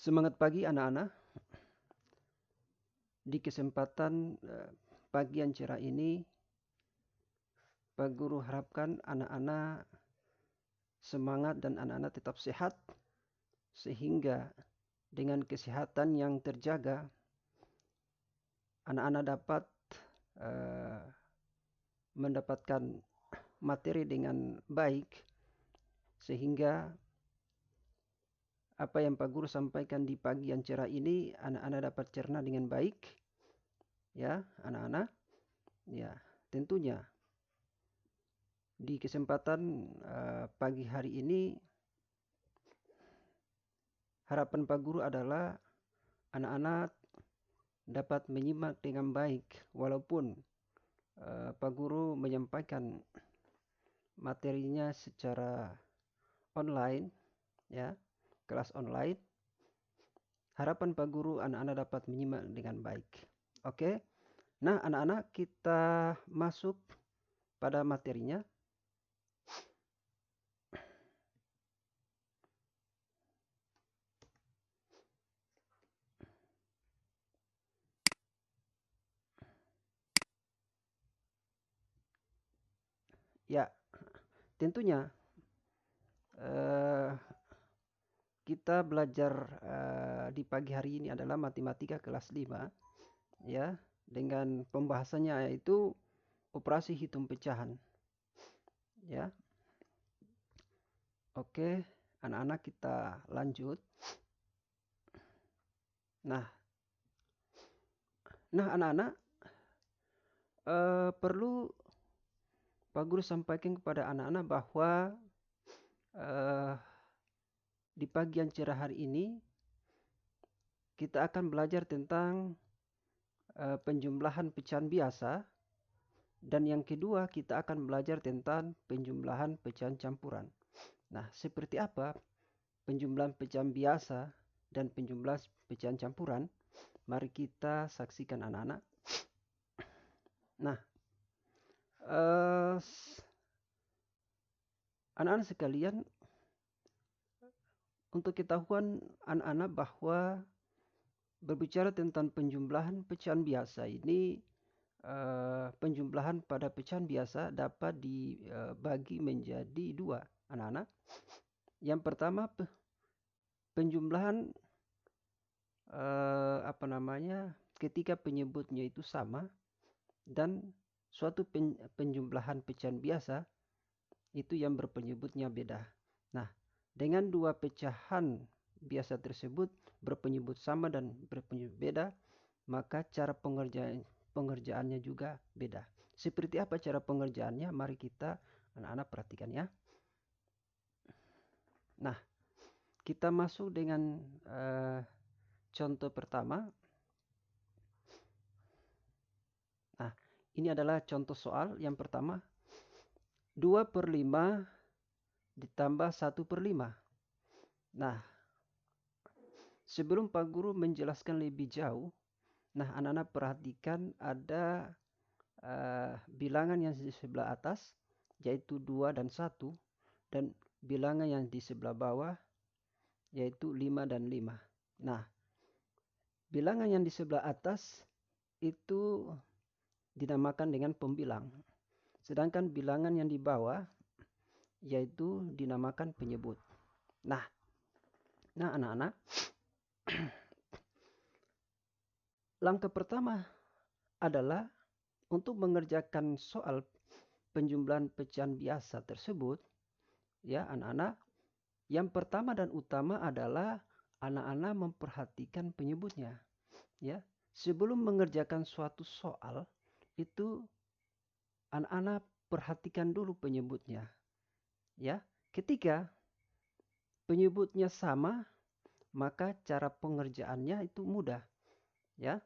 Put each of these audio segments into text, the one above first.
Semangat pagi anak-anak. Di kesempatan pagi yang cerah ini, Pak Guru harapkan anak-anak semangat dan anak-anak tetap sehat, sehingga dengan kesehatan yang terjaga, anak-anak dapat mendapatkan materi dengan baik, sehingga apa yang Pak Guru sampaikan di pagi yang cerah ini, anak-anak dapat cerna dengan baik. Ya, anak-anak. Ya, tentunya di kesempatan pagi hari ini, harapan Pak Guru adalah anak-anak dapat menyimak dengan baik, walaupun Pak Guru menyampaikan materinya secara online, ya, kelas online. Harapan Pak Guru anak-anak dapat menyimak dengan baik. Oke. Nah, anak-anak, kita masuk pada materinya. Ya, tentunya kita belajar di pagi hari ini adalah matematika kelas 5, ya, dengan pembahasannya yaitu operasi hitung pecahan. Ya. Oke, anak-anak, kita lanjut. Nah, anak-anak, perlu Pak Guru sampaikan kepada anak-anak bahwa di pagi yang cerah hari ini kita akan belajar tentang penjumlahan pecahan biasa, dan yang kedua kita akan belajar tentang penjumlahan pecahan campuran. Nah, seperti apa penjumlahan pecahan biasa dan penjumlahan pecahan campuran? Mari kita saksikan anak-anak. Nah, anak-anak sekalian, untuk ketahuan anak-anak bahwa berbicara tentang penjumlahan pecahan biasa ini, penjumlahan pada pecahan biasa dapat dibagi menjadi dua, anak-anak. Yang pertama, penjumlahan ketika penyebutnya itu sama, dan suatu penjumlahan pecahan biasa itu yang berpenyebutnya beda. Nah, dengan dua pecahan biasa tersebut berpenyebut sama dan berpenyebut beda, maka cara pengerjaannya juga beda. Seperti apa cara pengerjaannya? Mari kita anak-anak perhatikan ya. Nah, kita masuk dengan contoh pertama. Nah, ini adalah contoh soal yang pertama. 2/5 ditambah 1/5. Nah, sebelum Pak Guru menjelaskan lebih jauh, nah anak-anak perhatikan ada bilangan yang di sebelah atas, yaitu 2 dan 1, dan bilangan yang di sebelah bawah, yaitu 5 dan 5. Nah, bilangan yang di sebelah atas itu dinamakan dengan pembilang, sedangkan bilangan yang di bawah yaitu dinamakan penyebut. Nah anak-anak, langkah pertama adalah untuk mengerjakan soal penjumlahan pecahan biasa tersebut, ya anak-anak. Yang pertama dan utama adalah anak-anak memperhatikan penyebutnya. Ya, sebelum mengerjakan suatu soal itu anak-anak perhatikan dulu penyebutnya. Ya, ketika penyebutnya sama, maka cara pengerjaannya itu mudah. Ya.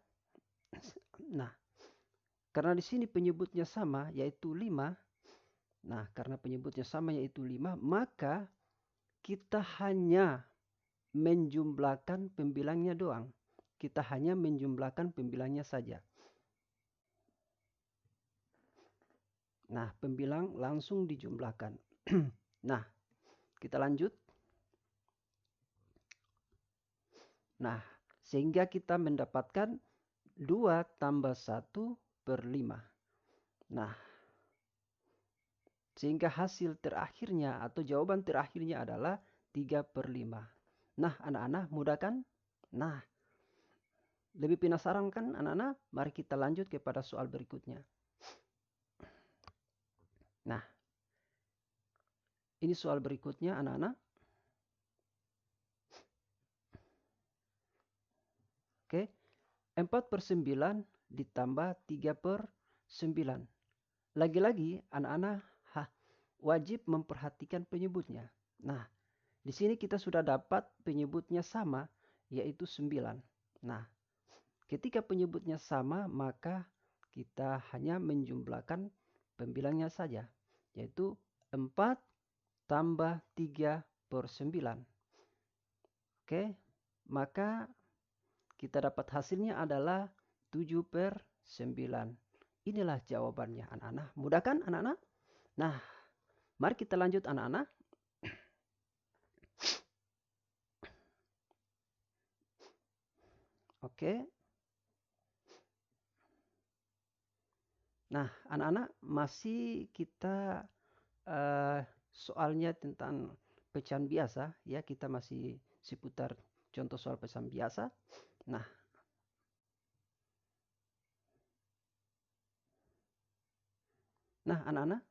Nah, karena di sini penyebutnya sama yaitu 5. Nah, karena penyebutnya sama yaitu 5, maka kita hanya menjumlahkan pembilangnya doang. Kita hanya menjumlahkan pembilangnya saja. Nah, pembilang langsung dijumlahkan. Nah, kita lanjut. Nah, sehingga kita mendapatkan 2 tambah 1 per 5. Nah, sehingga hasil terakhirnya atau jawaban terakhirnya adalah 3 per 5. Nah, anak-anak mudah kan? Nah, lebih penasaran kan anak-anak? Mari kita lanjut kepada soal berikutnya. Nah, ini soal berikutnya anak-anak. Oke, 4 per 9 ditambah 3 per 9. Lagi-lagi anak-anak wajib memperhatikan penyebutnya. Nah, di sini kita sudah dapat penyebutnya sama, yaitu 9. Nah, ketika penyebutnya sama, maka kita hanya menjumlahkan pembilangnya saja, yaitu 4 tambah 3 per 9. Oke, maka kita dapat hasilnya adalah 7 per 9. Inilah jawabannya anak-anak. Mudah kan anak-anak? Nah, mari kita lanjut anak-anak. Oke. Nah, anak-anak masih kita soalnya tentang pecahan biasa ya, kita masih seputar contoh soal pecahan biasa. Nah, anak-anak.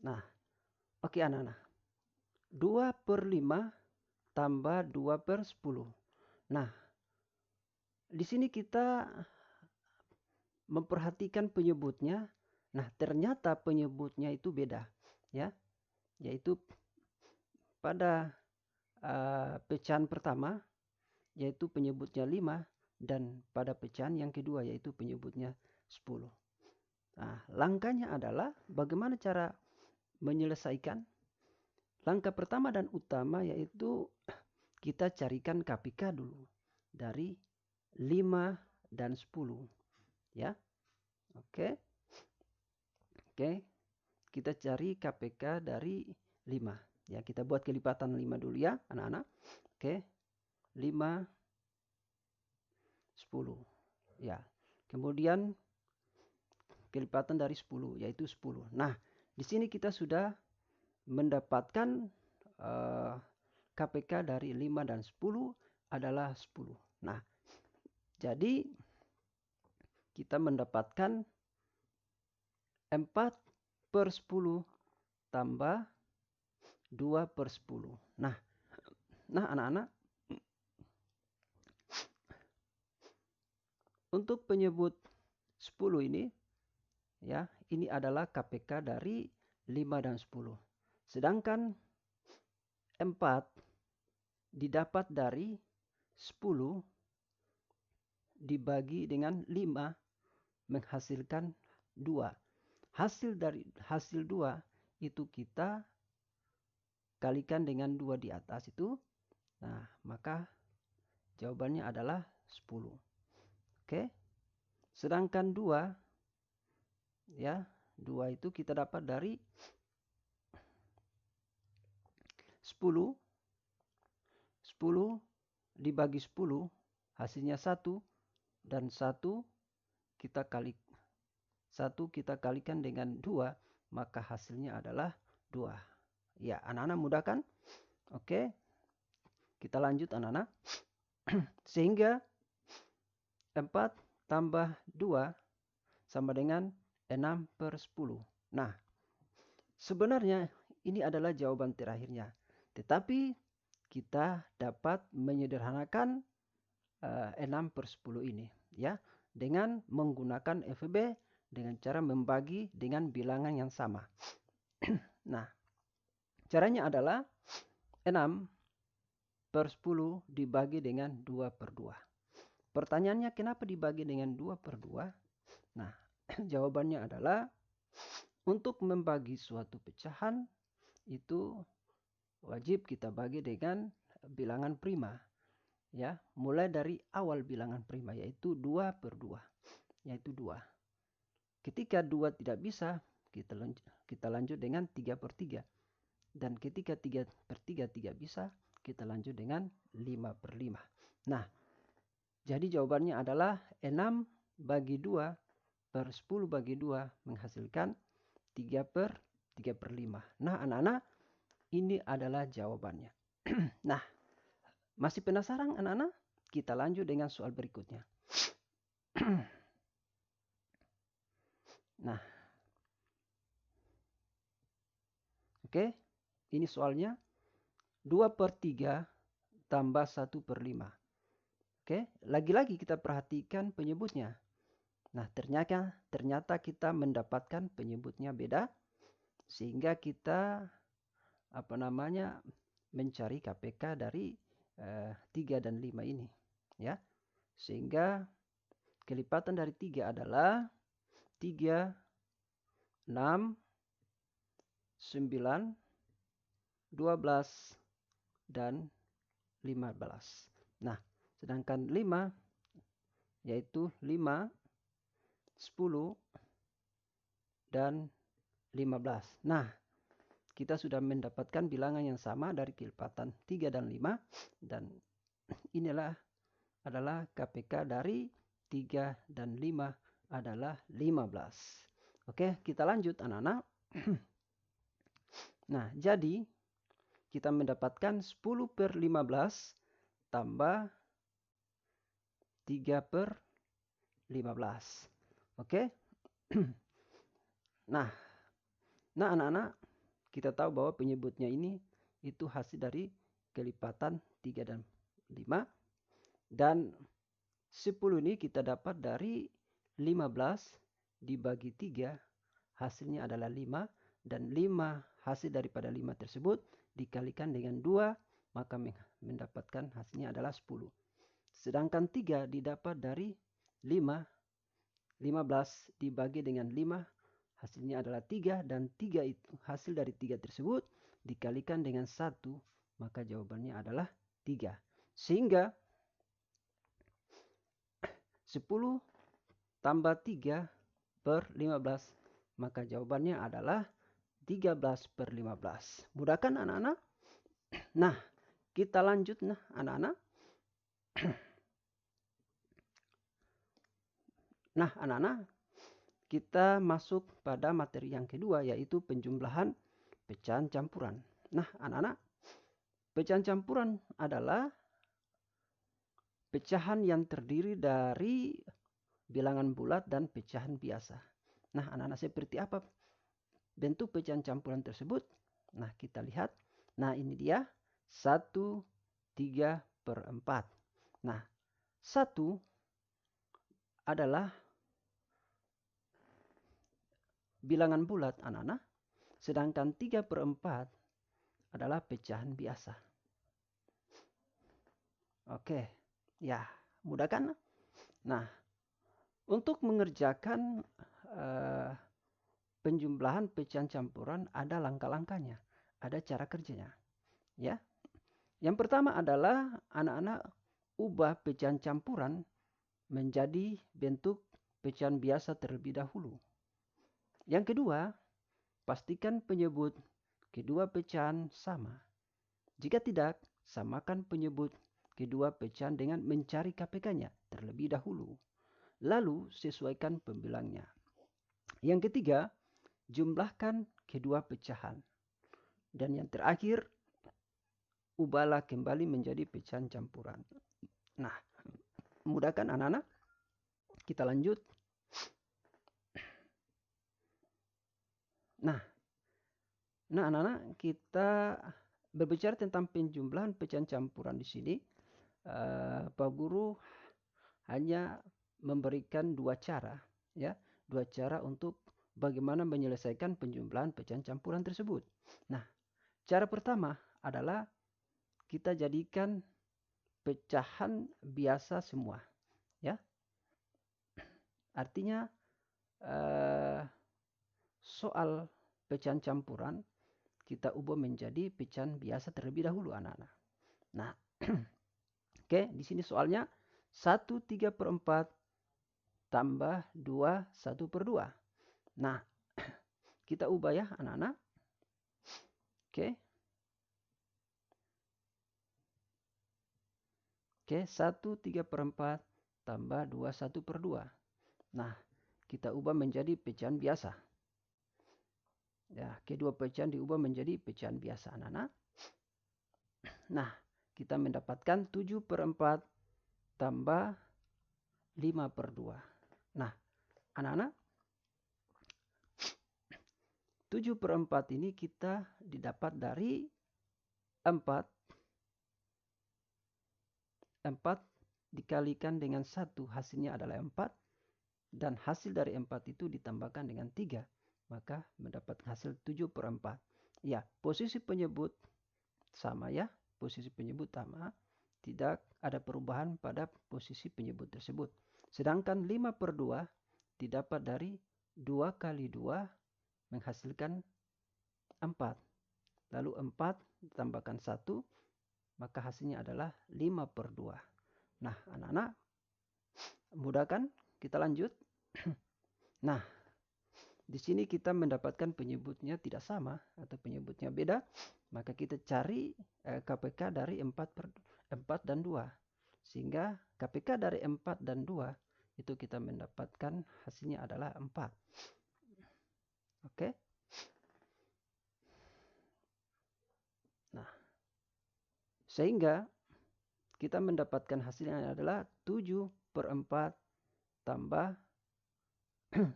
Nah, oke anak-anak. 2 per 5 tambah 2 per 10. Nah, di sini kita memperhatikan penyebutnya. Nah, ternyata penyebutnya itu beda ya, yaitu pada pecahan pertama yaitu penyebutnya 5 dan pada pecahan yang kedua yaitu penyebutnya 10. Nah, langkahnya adalah bagaimana cara menyelesaikan. Langkah pertama dan utama yaitu kita carikan KPK dulu dari 5 dan 10 ya. Oke. Kita cari KPK dari 5 ya. Kita buat kelipatan 5 dulu ya anak-anak. Oke. 5 10 ya. Kemudian kelipatan dari 10 yaitu 10. Nah, di sini kita sudah mendapatkan KPK dari 5 dan 10 adalah 10. Nah, jadi kita mendapatkan 4 per 10 tambah 2 per 10. Nah anak-anak, untuk penyebut 10 ini ya, ini adalah KPK dari 5 dan 10. Sedangkan 4 didapat dari 10 dibagi dengan 5 menghasilkan 2. Hasil 2 itu kita kalikan dengan 2 di atas itu. Nah, maka jawabannya adalah 10. Oke. Sedangkan 2 ya, 2 itu kita dapat dari 10 dibagi 10 hasilnya 1 dan 1 kita kalikan dengan 2 maka hasilnya adalah 2. Ya, anak-anak mudah kan? Oke. Kita lanjut anak-anak. Sehingga 4 tambah 2 sama dengan 6 per 10. Nah, sebenarnya ini adalah jawaban terakhirnya. Tetapi kita dapat menyederhanakan 6 per 10 ini ya, dengan menggunakan FEB dengan cara membagi dengan bilangan yang sama. Nah, caranya adalah 6 per 10 dibagi dengan 2 per 2. Pertanyaannya kenapa dibagi dengan 2 per 2? Nah, jawabannya adalah untuk membagi suatu pecahan itu wajib kita bagi dengan bilangan prima. Ya, mulai dari awal bilangan prima yaitu 2 per 2. Yaitu 2. Ketika 2 tidak bisa, kita lanjut dengan 3 per 3. Dan ketika 3 per 3 tidak bisa, kita lanjut dengan 5/5. Nah, jadi jawabannya adalah 6 bagi 2 per 10 bagi 2 menghasilkan 3/5. Nah, anak-anak, ini adalah jawabannya. Nah, masih penasaran anak-anak? Kita lanjut dengan soal berikutnya. Nah, oke, ini soalnya 2/3 tambah 1/5. Oke, lagi-lagi kita perhatikan penyebutnya. Nah, ternyata kita mendapatkan penyebutnya beda, sehingga kita mencari KPK dari 3 dan 5 ini, ya. Sehingga kelipatan dari 3 adalah 3, 6, 9, 12, dan 15. Nah, sedangkan 5 yaitu 5, 10, dan 15. Nah, kita sudah mendapatkan bilangan yang sama dari kelipatan 3 dan 5, dan inilah adalah KPK dari 3 dan 5 adalah 15. Oke, kita lanjut anak-anak. Nah, jadi kita mendapatkan 10/15 tambah 3/15. Oke. Nah, anak-anak, kita tahu bahwa penyebutnya ini itu hasil dari kelipatan 3 dan 5. Dan 10 ini kita dapat dari 15 dibagi 3, hasilnya adalah 5. Dan 5 hasil daripada 5 tersebut dikalikan dengan 2, maka mendapatkan hasilnya adalah 10. Sedangkan 3 didapat dari 5, 15 dibagi dengan 5, hasilnya adalah 3, dan 3 itu hasil dari 3 tersebut dikalikan dengan 1, maka jawabannya adalah 3. Sehingga 10 tambah 3/15, maka jawabannya adalah 13/15. Mudah kan anak-anak? Nah, kita lanjut anak-anak. Nah, anak-anak, kita masuk pada materi yang kedua, yaitu penjumlahan pecahan campuran. Nah, anak-anak, pecahan campuran adalah pecahan yang terdiri dari bilangan bulat dan pecahan biasa. Nah, anak-anak, seperti apa bentuk pecahan campuran tersebut? Nah, kita lihat. Nah, ini dia 1/3/4. Nah, 1 adalah bilangan bulat anak-anak, sedangkan 3/4 adalah pecahan biasa. Oke, ya, mudah kan? Nah, untuk mengerjakan penjumlahan pecahan campuran ada langkah-langkahnya, ada cara kerjanya, ya. Yang pertama adalah anak-anak ubah pecahan campuran menjadi bentuk pecahan biasa terlebih dahulu. Yang kedua, pastikan penyebut kedua pecahan sama. Jika tidak, samakan penyebut kedua pecahan dengan mencari KPK-nya terlebih dahulu. Lalu sesuaikan pembilangnya. Yang ketiga, jumlahkan kedua pecahan. Dan yang terakhir, ubahlah kembali menjadi pecahan campuran. Nah, mudah kan anak-anak? Kita lanjut. Nah, anak-anak, kita berbicara tentang penjumlahan pecahan campuran di sini. Pak Guru hanya memberikan 2 cara, ya, 2 cara untuk bagaimana menyelesaikan penjumlahan pecahan campuran tersebut. Nah, cara pertama adalah kita jadikan pecahan biasa semua, ya. Artinya soal pecahan campuran kita ubah menjadi pecahan biasa terlebih dahulu anak-anak. Nah, oke, di sini soalnya 1/3/4 tambah 2 1/2. Nah, kita ubah ya anak-anak. Oke. Oke, 1 3/4 tambah 2 1/2. Nah, kita ubah menjadi pecahan biasa. Ya, kedua pecahan diubah menjadi pecahan biasa, anak-anak. Nah, kita mendapatkan 7/4 tambah 5/2. Nah, anak-anak, 7/4 ini kita didapat dari 4. 4 dikalikan dengan 1 hasilnya adalah 4. Dan hasil dari 4 itu ditambahkan dengan 3. Maka mendapat hasil 7/4. Ya, posisi penyebut sama ya. Posisi penyebut sama. Tidak ada perubahan pada posisi penyebut tersebut. Sedangkan 5/2 didapat dari 2 kali 2 menghasilkan 4. Lalu 4 ditambahkan 1, maka hasilnya adalah 5/2. Nah, anak-anak, mudah kan? Kita lanjut. Nah, di sini kita mendapatkan penyebutnya tidak sama atau penyebutnya beda. Maka kita cari KPK dari 4 dan 2. Sehingga KPK dari 4 dan 2 itu kita mendapatkan hasilnya adalah 4. Oke. Nah, sehingga kita mendapatkan hasilnya adalah 7/4 tambah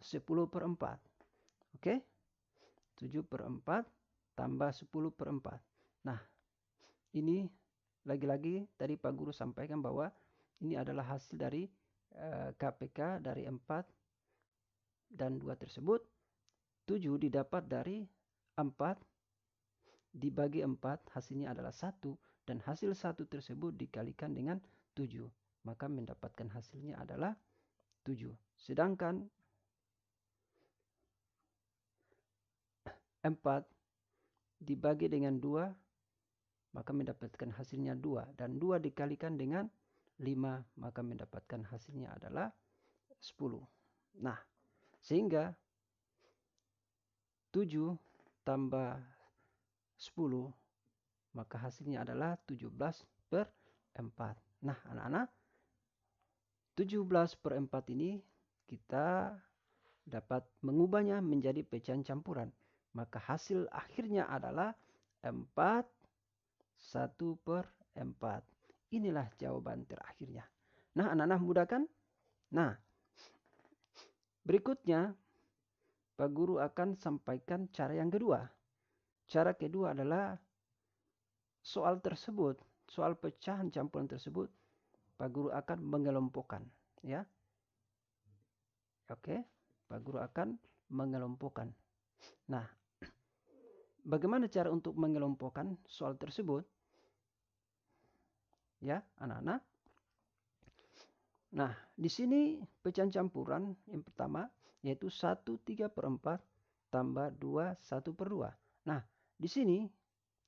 10/4. Oke. 7/4 tambah 10/4. Nah, ini lagi-lagi tadi Pak Guru sampaikan bahwa ini adalah hasil dari KPK dari 4 dan 2 tersebut. 7 didapat dari 4 dibagi 4 hasilnya adalah 1. Dan hasil 1 tersebut dikalikan dengan 7. Maka mendapatkan hasilnya adalah 7. Sedangkan 4 dibagi dengan 2, maka mendapatkan hasilnya 2. Dan 2 dikalikan dengan 5, maka mendapatkan hasilnya adalah 10. Nah, sehingga 7 tambah 10, maka hasilnya adalah 17/4. Nah, anak-anak, 17/4 ini kita dapat mengubahnya menjadi pecahan campuran. Maka hasil akhirnya adalah 4 1/4. Inilah jawaban terakhirnya. Nah, anak-anak mudah kan? Nah, berikutnya Pak Guru akan sampaikan cara yang kedua. Cara kedua adalah soal tersebut, soal pecahan campuran tersebut, Pak Guru akan mengelompokkan, ya. Oke, Pak Guru akan mengelompokkan. Nah, bagaimana cara untuk mengelompokkan soal tersebut? Ya, anak-anak. Nah, di sini pecahan campuran yang pertama yaitu 1 3/4 tambah 2 1/2. Nah, di sini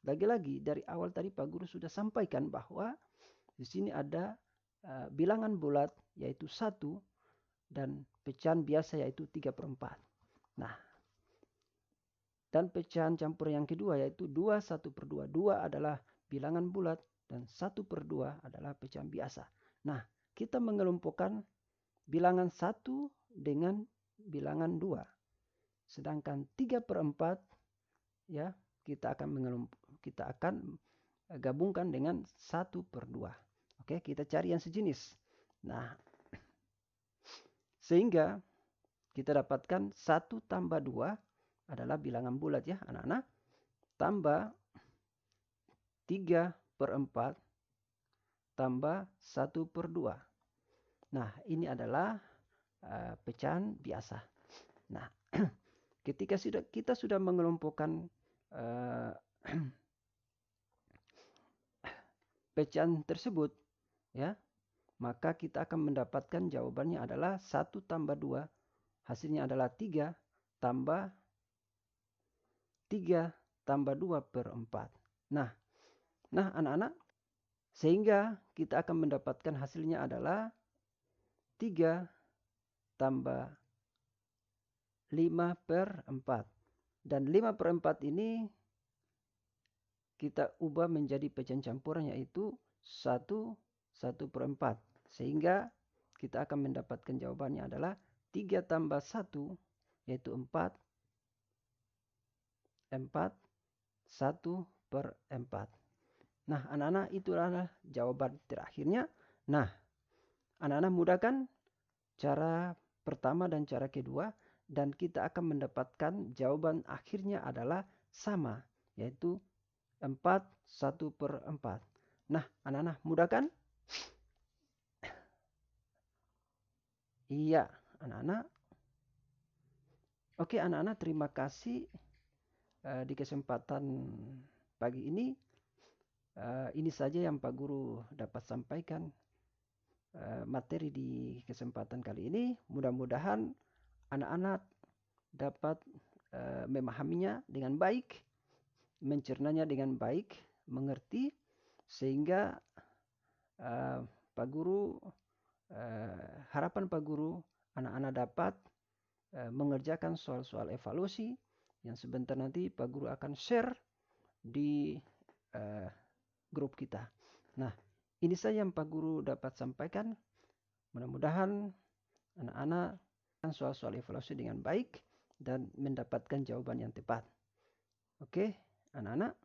lagi-lagi dari awal tadi Pak Guru sudah sampaikan bahwa di sini ada bilangan bulat yaitu 1 dan pecahan biasa yaitu 3/4. Nah, dan pecahan campuran yang kedua yaitu 2 1/2. 2 adalah bilangan bulat dan 1/2 adalah pecahan biasa. Nah, kita mengelompokkan bilangan 1 dengan bilangan 2. Sedangkan 3/4 ya, kita akan gabungkan dengan 1/2. Oke, kita cari yang sejenis. Nah, sehingga kita dapatkan 1 tambah 2 adalah bilangan bulat ya, anak-anak. Tambah 3/4 tambah 1/2. Nah, ini adalah pecahan biasa. Nah, ketika kita sudah mengelompokkan pecahan tersebut, ya, maka kita akan mendapatkan jawabannya adalah 1 tambah 2, hasilnya adalah 3 tambah 3 tambah 2/4. Nah, anak-anak, sehingga kita akan mendapatkan hasilnya adalah 3 tambah 5/4. Dan 5/4 ini kita ubah menjadi pecahan campuran yaitu 1 1/4. Sehingga kita akan mendapatkan jawabannya adalah 3 tambah 1 yaitu 4. 1/4. Nah, anak-anak itu adalah jawaban terakhirnya. Nah, anak-anak mudah kan cara pertama dan cara kedua, dan kita akan mendapatkan jawaban akhirnya adalah sama, yaitu 4 1/4. Nah, anak-anak mudah kan? Iya, anak-anak. Oke, anak-anak, terima kasih di kesempatan pagi ini. Ini saja yang Pak Guru dapat sampaikan materi di kesempatan kali ini. Mudah-mudahan anak-anak dapat memahaminya dengan baik, mencernanya dengan baik, mengerti, sehingga Pak Guru, harapan Pak Guru, anak-anak dapat mengerjakan soal-soal evaluasi yang sebentar nanti Pak Guru akan share di grup kita. Nah, ini saja yang Pak Guru dapat sampaikan. Mudah-mudahan anak-anak soal-soal evaluasi dengan baik dan mendapatkan jawaban yang tepat. Oke, anak-anak,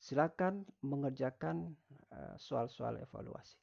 silakan mengerjakan soal-soal evaluasi.